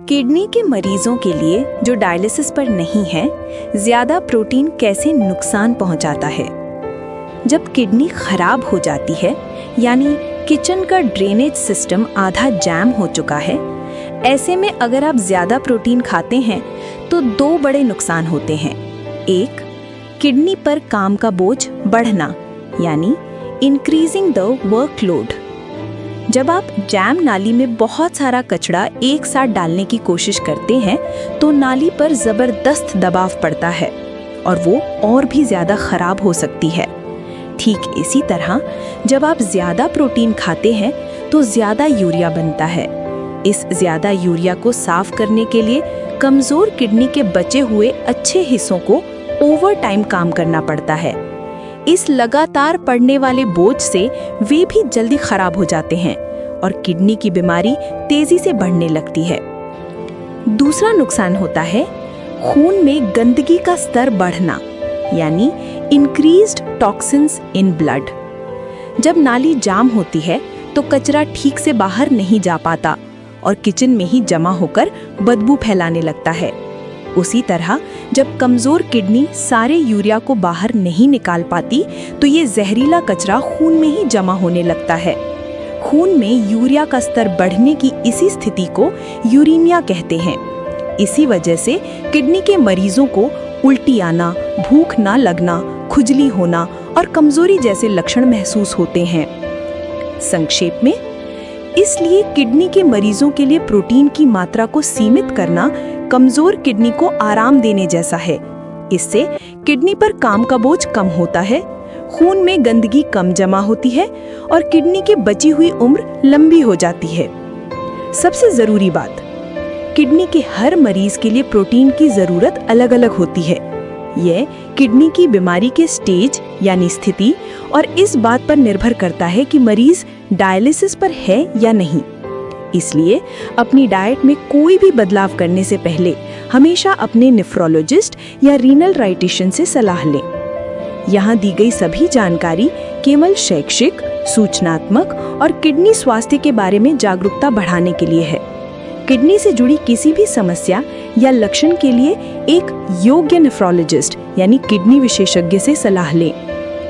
Kidney के मरीजों के लिए जो डायलिसिस पर नहीं है, ज्यादा प्रोटीन कैसे नुकसान पहुंचाता है। जब किडनी खराब हो जाती है, यानी किचन का ड्रेनेज सिस्टम आधा जैम हो चुका है, ऐसे में अगर आप ज्यादा प्रोटीन खाते हैं तो दो बड़े नुकसान होते हैं। एक, किडनी पर काम का बोझ बढ़ना, यानी इंक्रीजिंग द वर्कलोड। जब आप जैम नाली में बहुत सारा कचरा एक साथ डालने की कोशिश करते हैं तो नाली पर जबरदस्त दबाव पड़ता है और वो और भी ज्यादा खराब हो सकती है। ठीक इसी तरह जब आप ज्यादा प्रोटीन खाते हैं तो ज्यादा यूरिया बनता है। इस ज्यादा यूरिया को साफ करने के लिए कमजोर किडनी के बचे हुए अच्छे हिस्सों को ओवर टाइम काम करना पड़ता है। इस लगातार पड़ने वाले बोझ से वे भी जल्दी खराब हो जाते हैं और किडनी की बीमारी तेजी से बढ़ने लगती है। दूसरा नुकसान होता है खून में गंदगी का स्तर बढ़ना, यानी इंक्रीज्ड टॉक्सिन्स इन ब्लड। जब नाली जाम होती है तो कचरा ठीक से बाहर नहीं जा पाता और किचन में ही जमा होकर बदबू फैलाने लगता है। उसी तरह जब कमजोर किडनी सारे यूरिया को बाहर नहीं निकाल पाती तो ये जहरीला कचरा खून में ही जमा होने लगता है। खून में यूरिया का स्तर बढ़ने की इसी स्थिति को यूरीमिया कहते हैं। इसी वजह से किडनी के मरीजों को उल्टी आना, भूख ना लगना, खुजली होना और कमजोरी जैसे लक्षण महसूस होते हैं। संक्षेप में, इसलिए किडनी के मरीजों के लिए प्रोटीन की मात्रा को सीमित करना कमजोर किडनी को आराम देने जैसा है। इससे किडनी पर काम का बोझ कम होता है, खून में गंदगी कम जमा होती है और किडनी की बची हुई उम्र लंबी हो जाती है। सबसे जरूरी बात, किडनी के हर मरीज के लिए प्रोटीन की जरूरत अलग अलग होती है। यह किडनी की बीमारी के स्टेज यानी स्थिति और इस बात पर निर्भर करता है कि मरीज डायलिसिस पर है या नहीं। इसलिए अपनी डाइट में कोई भी बदलाव करने से पहले हमेशा अपने नेफ्रोलॉजिस्ट या रीनल डाइटिशियन से सलाह लें। यहाँ दी गई सभी जानकारी केवल शैक्षिक, सूचनात्मक और किडनी स्वास्थ्य के बारे में जागरूकता बढ़ाने के लिए है। किडनी से जुड़ी किसी भी समस्या या लक्षण के लिए एक योग्य नेफ्रोलॉजिस्ट यानी किडनी विशेषज्ञ से सलाह लें।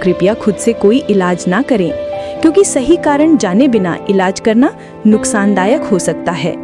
कृपया खुद से कोई इलाज ना करें, क्योंकि सही कारण जाने बिना इलाज करना नुकसानदायक हो सकता है।